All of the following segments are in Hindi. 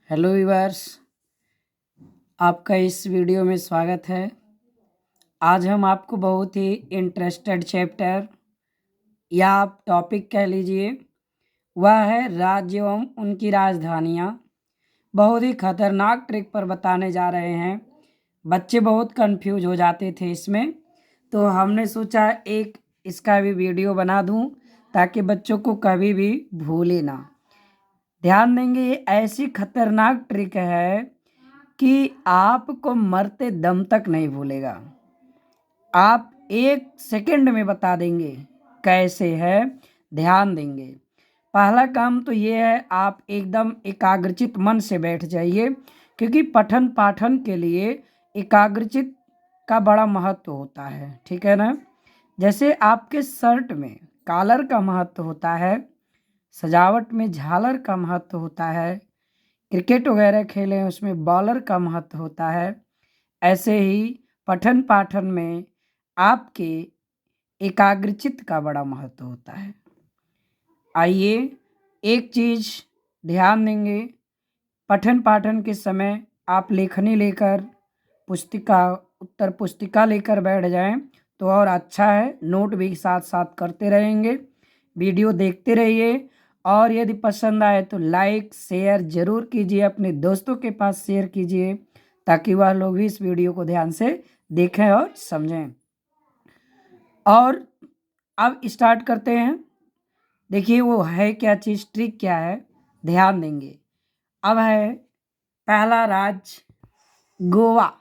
हेलो व्यूअर्स, आपका इस वीडियो में स्वागत है। आज हम आपको बहुत ही इंटरेस्टेड चैप्टर या आप टॉपिक कह लीजिए, वह है राज्य एवं उनकी राजधानियाँ। बहुत ही खतरनाक ट्रिक पर बताने जा रहे हैं। बच्चे बहुत कंफ्यूज हो जाते थे इसमें, तो हमने सोचा एक इसका भी वीडियो बना दूं ताकि बच्चों को कभी भी भूले ना। ध्यान देंगे, ये ऐसी खतरनाक ट्रिक है कि आपको मरते दम तक नहीं भूलेगा। आप 1 सेकंड में बता देंगे कैसे है। ध्यान देंगे। पहला काम तो ये है, आप एकदम एकाग्रचित मन से बैठ जाइए, क्योंकि पठन पाठन के लिए एकाग्रचित का बड़ा महत्व होता है। ठीक है ना। जैसे आपके शर्ट में कॉलर का महत्व होता है, सजावट में झालर का महत्व होता है, क्रिकेट वगैरह खेलें उसमें बॉलर का महत्व होता है, ऐसे ही पठन पाठन में आपके एकाग्रचित्त का बड़ा महत्व होता है। आइए एक चीज़ ध्यान देंगे, पठन पाठन के समय आप लेखनी लेकर पुस्तिका उत्तर पुस्तिका लेकर बैठ जाएं तो और अच्छा है। नोट भी साथ साथ करते रहेंगे, वीडियो देखते रहिए, और यदि पसंद आए तो लाइक शेयर ज़रूर कीजिए, अपने दोस्तों के पास शेयर कीजिए ताकि वह लोग भी इस वीडियो को ध्यान से देखें और समझें। और अब स्टार्ट करते हैं। देखिए वो है क्या चीज़, ट्रिक क्या है, ध्यान देंगे। अब है पहला राज्य गोवा।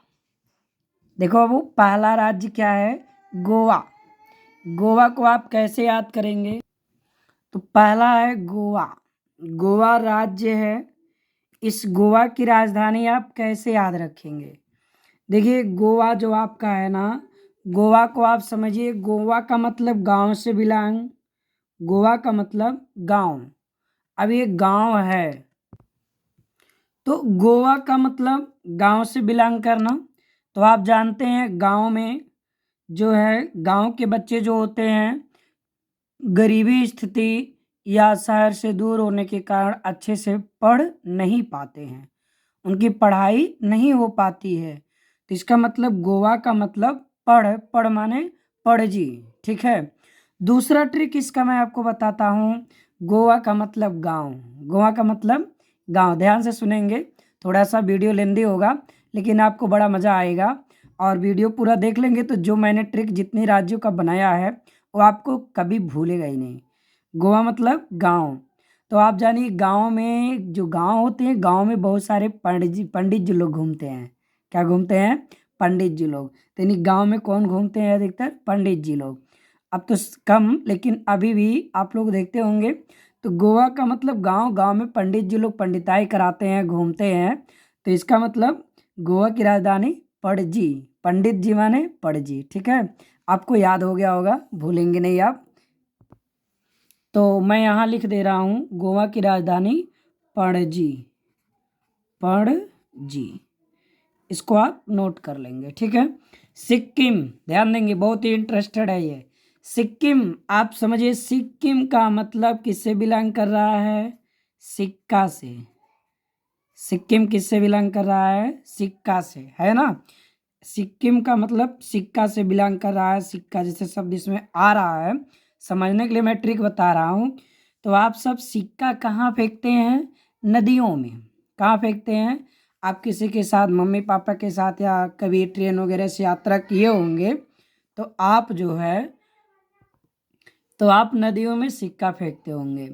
देखो वो पहला राज्य क्या है, गोवा। गोवा को आप कैसे याद करेंगे? तो पहला है गोवा, गोवा राज्य है। इस गोवा की राजधानी आप कैसे याद रखेंगे? देखिए गोवा जो आपका है ना, गोवा को आप समझिए, गोवा का मतलब गांव से बिलोंग, गोवा का मतलब गांव। अब ये गांव है तो गोवा का मतलब गांव से बिलोंग करना। तो आप जानते हैं गांव में जो है, गांव के बच्चे जो होते हैं, गरीबी स्थिति या शहर से दूर होने के कारण अच्छे से पढ़ नहीं पाते हैं, उनकी पढ़ाई नहीं हो पाती है। तो इसका मतलब गोवा का मतलब पढ़, पढ़ माने पढ़जी। ठीक है। दूसरा ट्रिक इसका मैं आपको बताता हूँ, गोवा का मतलब गांव, गोवा का मतलब गांव। ध्यान से सुनेंगे, थोड़ा सा वीडियो लेंदी होगा लेकिन आपको बड़ा मज़ा आएगा, और वीडियो पूरा देख लेंगे तो जो मैंने ट्रिक जितनी राज्यों का बनाया है वो आपको कभी भूलेगा ही नहीं। गोवा मतलब गांव। तो आप जानिए गांव में जो गांव होते हैं, गांव में बहुत सारे पंडित जी लोग घूमते हैं। क्या घूमते हैं? पंडित जी लोग। तो यानी गांव में कौन घूमते हैं अधिकतर? पंडित जी लोग। अब तो कम, लेकिन अभी भी आप लोग देखते होंगे। तो गोवा का मतलब गांव, गांव में पंडित जी लोग पंडिताई कराते हैं, घूमते हैं। तो इसका मतलब गोवा की राजधानी पणजी, पंडित जी माने पणजी। ठीक है, आपको याद हो गया होगा, भूलेंगे नहीं आप। तो मैं यहाँ लिख दे रहा हूँ, गोवा की राजधानी पणजी, पणजी। इसको आप नोट कर लेंगे। ठीक है। सिक्किम, ध्यान देंगे, बहुत ही इंटरेस्टेड है ये। सिक्किम आप समझिए, सिक्किम का मतलब किससे बिलोंग कर रहा है? सिक्का से। सिक्किम किससे बिलोंग कर रहा है? सिक्का से, है ना। सिक्किम का मतलब सिक्का से बिलोंग कर रहा है। सिक्का जैसे शब्द इसमें आ रहा है, समझने के लिए मैं ट्रिक बता रहा हूँ। तो आप सब सिक्का कहाँ फेंकते हैं? नदियों में। कहाँ फेंकते हैं? आप किसी के साथ, मम्मी पापा के साथ, या कभी ट्रेन वगैरह से यात्रा किए होंगे, तो आप जो है, तो आप नदियों में सिक्का फेंकते होंगे।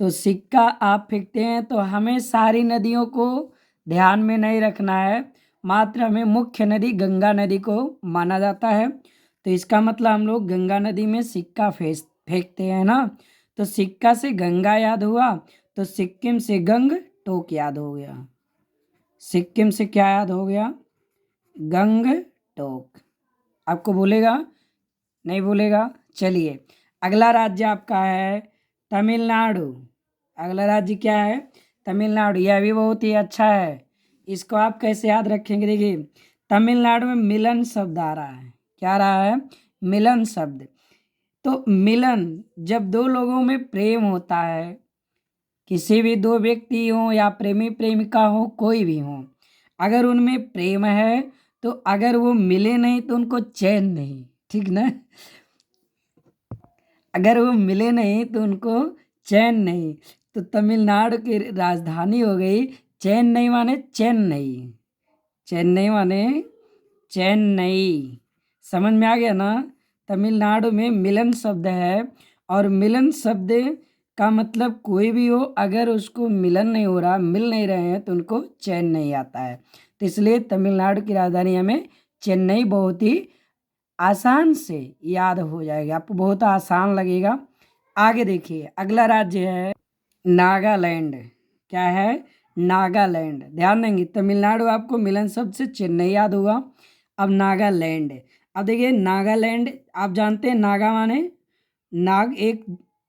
तो सिक्का आप फेंकते हैं तो हमें सारी नदियों को ध्यान में नहीं रखना है, मात्र हमें मुख्य नदी गंगा नदी को माना जाता है। तो इसका मतलब हम लोग गंगा नदी में सिक्का फेंकते हैं ना। तो सिक्का से गंगा याद हुआ, तो सिक्किम से गंग टोक याद हो गया। सिक्किम से क्या याद हो गया? गंग टोक। आपको भूलेगा? नहीं भूलेगा। चलिए अगला राज्य आपका है तमिलनाडु। अगला राज्य क्या है? तमिलनाडु। यह भी बहुत ही अच्छा है। इसको आप कैसे याद रखेंगे? देखिए तमिलनाडु में मिलन शब्द आ रहा है। क्या आ रहा है? मिलन शब्द। तो मिलन, जब दो लोगों में प्रेम होता है किसी भी दो व्यक्ति हों या प्रेमी प्रेमिका हो, कोई भी हो, अगर उनमें प्रेम है तो अगर वो मिले नहीं तो उनको चैन नहीं, ठीक ना। अगर वो मिले नहीं तो उनको चैन नहीं। तो तमिलनाडु की राजधानी हो गई चेन्नई, माने चेन्नई। चेन्नई माने चेन्नई। समझ में आ गया ना। तमिलनाडु में मिलन शब्द है, और मिलन शब्द का मतलब कोई भी हो, अगर उसको मिलन नहीं हो रहा, मिल नहीं रहे हैं, तो उनको चैन नहीं आता है। तो इसलिए तमिलनाडु की राजधानी हमें चेन्नई बहुत ही आसान से याद हो जाएगा, आपको बहुत आसान लगेगा। आगे देखिए, अगला राज्य है नागालैंड। क्या है? नागालैंड। ध्यान देंगे, तमिलनाडु आपको मिलन शब्द से चेन्नई याद होगा। अब नागालैंड। अब देखिए नागालैंड, आप जानते हैं नागा माने नाग, एक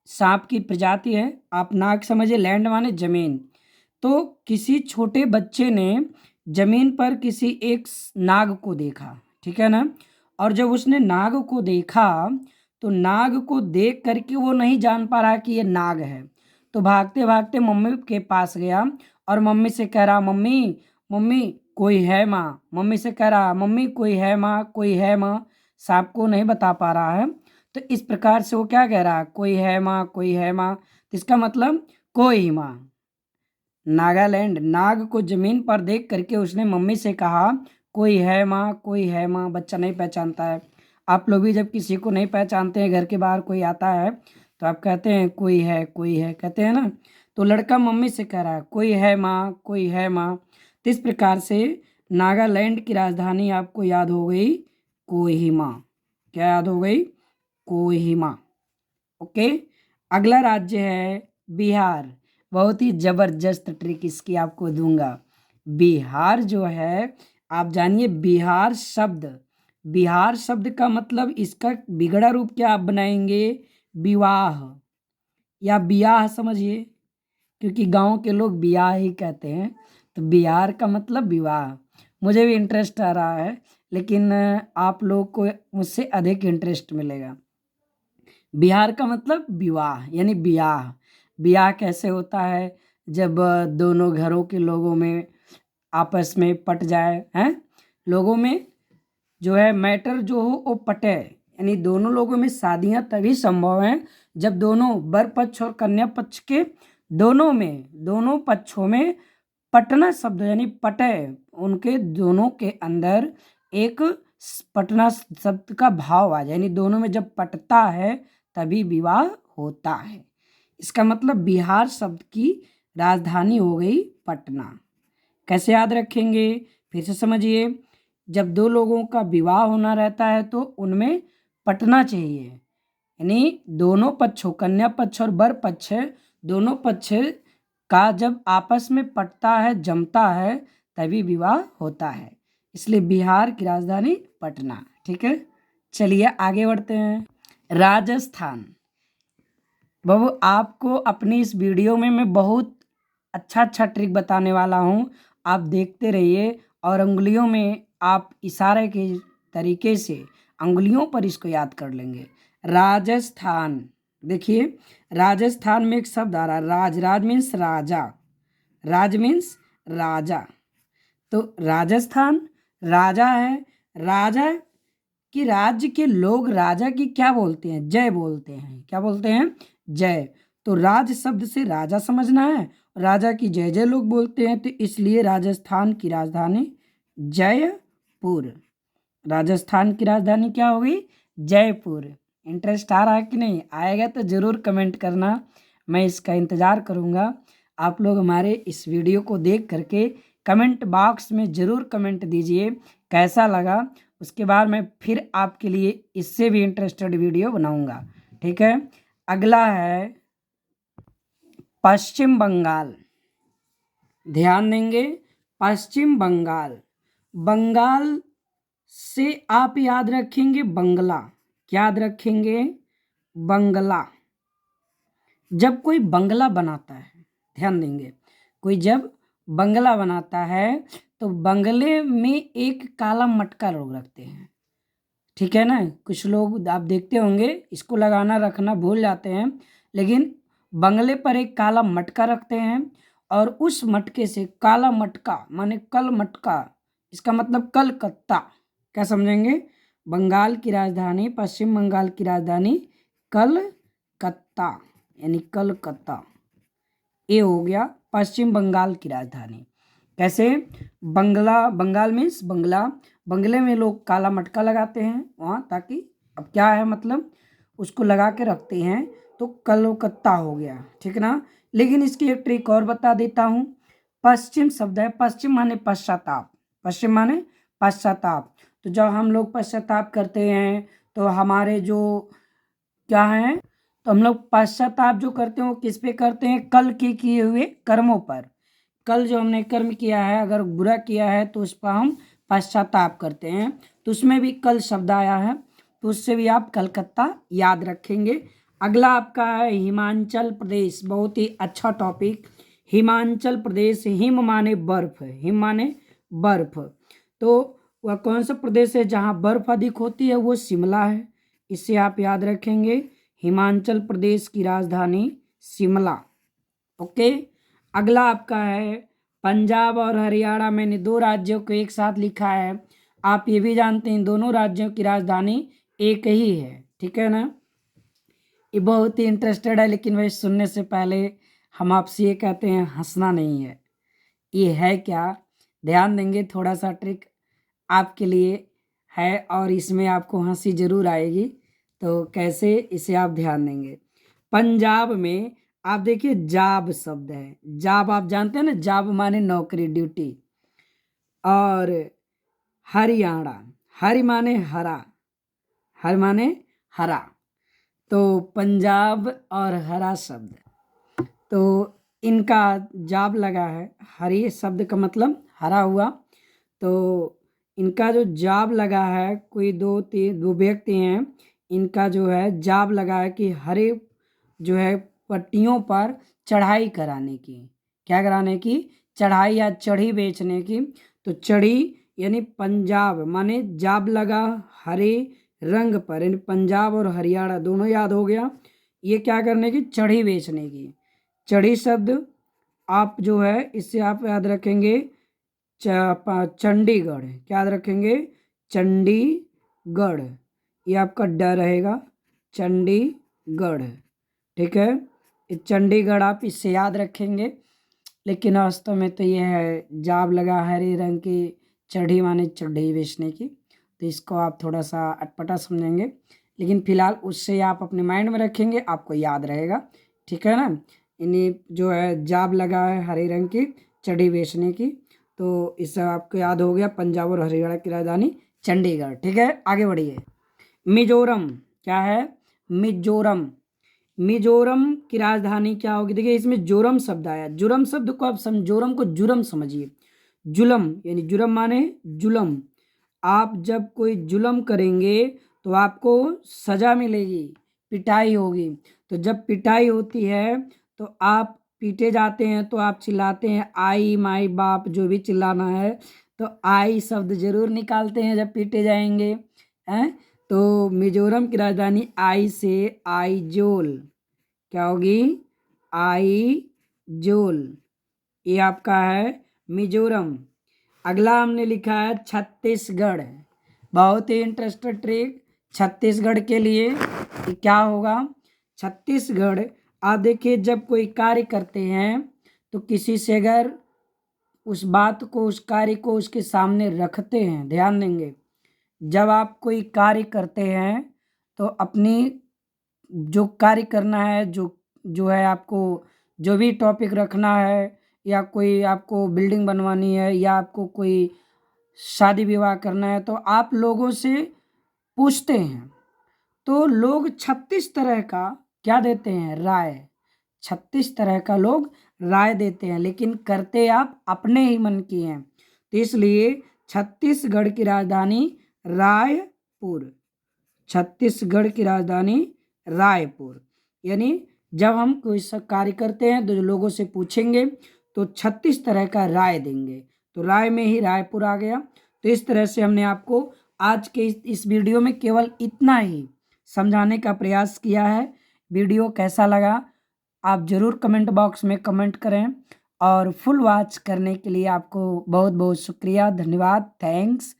सांप की प्रजाति है। आप नाग समझिए, लैंड माने जमीन। तो किसी छोटे बच्चे ने जमीन पर किसी एक नाग को देखा, ठीक है ना। और जब उसने नाग को देखा तो नाग को देख करके वो नहीं जान पा रहा कि ये नाग है। तो भागते भागते मम्मी के पास गया और मम्मी से कह रहा, मम्मी मम्मी कोई है माँ। मम्मी से कह रहा, मम्मी कोई है माँ, कोई है माँ। सांप को नहीं बता पा रहा है, तो इस प्रकार से वो क्या कह रहा है, कोई है माँ, कोई है माँ। तो इसका मतलब कोई माँ। नागालैंड, नाग को जमीन पर देख करके उसने मम्मी से कहा, कोई है माँ, कोई है माँ। बच्चा नहीं पहचानता है। आप लोग भी जब किसी को नहीं पहचानते हैं, घर के बाहर कोई आता है तो आप कहते हैं कोई है, कोई है, कहते हैं ना। तो लड़का मम्मी से कह रहा है, कोई है माँ, कोई है माँ। तो इस प्रकार से नागालैंड की राजधानी आपको याद हो गई कोहिमा। क्या याद हो गई? कोहिमा। ओके। अगला राज्य है बिहार। बहुत ही जबरदस्त ट्रिक इसकी आपको दूंगा। बिहार जो है, आप जानिए बिहार शब्द, बिहार शब्द का मतलब इसका बिगड़ा रूप क्या आप बनाएंगे? विवाह या बियाह समझिए, क्योंकि गांव के लोग बियाह ही कहते हैं। तो बिहार का मतलब विवाह। मुझे भी इंटरेस्ट आ रहा है, लेकिन आप लोग को मुझसे अधिक इंटरेस्ट मिलेगा। बिहार का मतलब विवाह यानी ब्याह। ब्याह कैसे होता है? जब दोनों घरों के लोगों में आपस में पट जाए, हैं लोगों में जो है मैटर जो हो वो पटे। यानी दोनों लोगों में शादियां तभी संभव हैं जब दोनों वर पक्ष और कन्या पक्ष के दोनों में, दोनों पक्षों में पटना शब्द यानी पटे, उनके दोनों के अंदर एक पटना शब्द का भाव आ जाए। यानी दोनों में जब पटता है तभी विवाह होता है। इसका मतलब बिहार शब्द की राजधानी हो गई पटना। कैसे याद रखेंगे? फिर से समझिए, जब दो लोगों का विवाह होना रहता है तो उनमें पटना चाहिए। यानी दोनों पक्षों, कन्या पक्ष और वर पक्ष, दोनों पक्ष का जब आपस में पटता है, जमता है, तभी विवाह होता है। इसलिए बिहार की राजधानी पटना। ठीक है, चलिए आगे बढ़ते हैं। राजस्थान। बाबू आपको अपनी इस वीडियो में मैं बहुत अच्छा अच्छा ट्रिक बताने वाला हूँ, आप देखते रहिए। और अंगुलियों में आप इशारे के तरीके से अंगुलियों पर इसको याद कर लेंगे। राजस्थान। देखिए, राजस्थान में एक शब्द आ रहा है राज। राज मीन्स राजा, राज मीन्स राजा। तो राजस्थान राजा है। राजा कि राज्य के लोग राजा की क्या बोलते हैं? जय बोलते हैं। क्या बोलते हैं? जय। तो राज शब्द से राजा समझना है, राजा की जय जय लोग बोलते हैं। तो इसलिए राजस्थान की राजधानी जयपुर। राजस्थान की राजधानी क्या होगी? जयपुर। इंटरेस्ट आ रहा है कि नहीं? आएगा तो ज़रूर कमेंट करना, मैं इसका इंतज़ार करूँगा। आप लोग हमारे इस वीडियो को देख करके कमेंट बॉक्स में ज़रूर कमेंट दीजिए कैसा लगा। उसके बाद मैं फिर आपके लिए इससे भी इंटरेस्टेड वीडियो बनाऊंगा। ठीक है। अगला है पश्चिम बंगाल। ध्यान देंगे, पश्चिम बंगाल। बंगाल से आप याद रखेंगे बंगला। क्या याद रखेंगे? बंगला। जब कोई बंगला बनाता है, ध्यान देंगे, कोई जब बंगला बनाता है तो बंगले में एक काला मटका लोग रखते हैं। ठीक है ना। कुछ लोग आप देखते होंगे इसको लगाना रखना भूल जाते हैं, लेकिन बंगले पर एक काला मटका रखते हैं और उस मटके से काला मटका माने कल मटका, इसका मतलब कलकत्ता। क्या समझेंगे? बंगाल की राजधानी, पश्चिम बंगाल की राजधानी कलकत्ता, यानी कलकत्ता। ये हो गया पश्चिम बंगाल की राजधानी। कैसे? बंगाल मीन्स बंगला, बंगले में लोग काला मटका लगाते हैं वहाँ, ताकि अब क्या है मतलब उसको लगा के रखते हैं, तो कलकत्ता हो गया, ठीक ना। लेकिन इसकी एक ट्रिक और बता देता हूँ। पश्चिम शब्द है, पश्चिम माने पश्चाताप, पश्चिम माने पश्चाताप। तो जब हम लोग पश्चाताप करते हैं तो हमारे जो क्या है, तो हम लोग पश्चाताप जो करते हैं वो किस पे करते हैं? कल के किए हुए कर्मों पर। कल जो हमने कर्म किया है, अगर बुरा किया है तो उस पर हम पश्चाताप करते हैं, तो उसमें भी कल शब्द आया है, तो उससे भी आप कलकत्ता याद रखेंगे। अगला आपका है हिमाचल प्रदेश, बहुत ही अच्छा टॉपिक। हिमाचल प्रदेश, हिम माने बर्फ, हिम माने बर्फ। तो वह कौन सा प्रदेश है जहाँ बर्फ अधिक होती है? वो शिमला है, इसे आप याद रखेंगे। हिमाचल प्रदेश की राजधानी शिमला। ओके। अगला आपका है पंजाब और हरियाणा। मैंने दो राज्यों को एक साथ लिखा है, आप ये भी जानते हैं दोनों राज्यों की राजधानी एक ही है, ठीक है ना। ये बहुत ही इंटरेस्टेड है, लेकिन वह सुनने से पहले हम आपसे ये कहते हैं हंसना नहीं है, ये है क्या, ध्यान देंगे। थोड़ा सा ट्रिक आपके लिए है और इसमें आपको हंसी जरूर आएगी, तो कैसे इसे आप ध्यान देंगे। पंजाब में आप देखिए जाब शब्द है, जाब आप जानते हैं ना, जाब माने नौकरी, ड्यूटी। और हरियाणा, हरि माने हरा, हर माने हरा। तो पंजाब और हरा शब्द, तो इनका जाब लगा है, हरी शब्द का मतलब हरा हुआ, तो इनका जो जाब लगा है, कोई दो व्यक्ति हैं, इनका जो है जाब लगा है कि हरे जो है पट्टियों पर चढ़ाई कराने की। क्या कराने की? चढ़ाई या चढ़ी बेचने की। तो चढ़ी यानी पंजाब माने जाब लगा हरे रंग पर, यानी पंजाब और हरियाणा दोनों याद हो गया। ये क्या करने की? चढ़ी बेचने की। चढ़ी शब्द आप जो है इससे आप याद रखेंगे चंडीगढ़। क्या याद रखेंगे? चंडीगढ़, ये आपका डर रहेगा, चंडीगढ़, ठीक है। चंडीगढ़ आप इससे याद रखेंगे, लेकिन वास्तव में तो ये है जाब लगा हरे रंग की, चढ़ी माने चढ़ी बेचने की, तो इसको आप थोड़ा सा अटपटा समझेंगे, लेकिन फिलहाल उससे आप अपने माइंड में रखेंगे, आपको याद रहेगा, ठीक है ना। इन्हें जो है जाब लगा है हरे रंग की, चढ़ी बेचने की, तो इससे आपको याद हो गया पंजाब और हरियाणा की राजधानी चंडीगढ़, ठीक है। आगे बढ़िए। मिजोरम, क्या है? मिजोरम, मिजोरम की राजधानी क्या होगी? देखिए इसमें जोरम शब्द आया, जुरम शब्द को आप जोरम को जुरम समझिए। जुलम यानी जुरम माने जुलम। आप जब कोई जुलम करेंगे तो आपको सजा मिलेगी, पिटाई होगी। तो जब पिटाई होती है तो आप पीटे जाते हैं, तो आप चिल्लाते हैं आई माई बाप, जो भी चिल्लाना है, तो आई शब्द जरूर निकालते हैं जब पीटे जाएंगे, हैं। तो मिजोरम की राजधानी आई से आइजोल, क्या होगी? आइजोल, ये आपका है मिजोरम। अगला हमने लिखा है छत्तीसगढ़, बहुत ही इंटरेस्टेड ट्रिक छत्तीसगढ़ के लिए कि क्या होगा। छत्तीसगढ़ आप देखिए जब कोई कार्य करते हैं तो किसी से अगर उस बात को, उस कार्य को उसके सामने रखते हैं, ध्यान देंगे, जब आप कोई कार्य करते हैं तो अपनी जो कार्य करना है, जो जो है आपको जो भी टॉपिक रखना है, या कोई आपको बिल्डिंग बनवानी है, या आपको कोई शादी विवाह करना है, तो आप लोगों से पूछते हैं, तो लोग 36 तरह का क्या देते हैं? राय। 36 तरह का लोग राय देते हैं, लेकिन करते आप अपने ही मन की हैं। तो इसलिए छत्तीसगढ़ की राजधानी रायपुर, छत्तीसगढ़ की राजधानी रायपुर। यानी जब हम कोई सा कार्य करते हैं तो जो लोगों से पूछेंगे तो 36 तरह का राय देंगे, तो राय में ही रायपुर आ गया। तो इस तरह से हमने आपको आज के इस वीडियो में केवल इतना ही समझाने का प्रयास किया है। वीडियो कैसा लगा आप ज़रूर कमेंट बॉक्स में कमेंट करें और फुल वॉच करने के लिए आपको बहुत बहुत शुक्रिया, धन्यवाद, थैंक्स।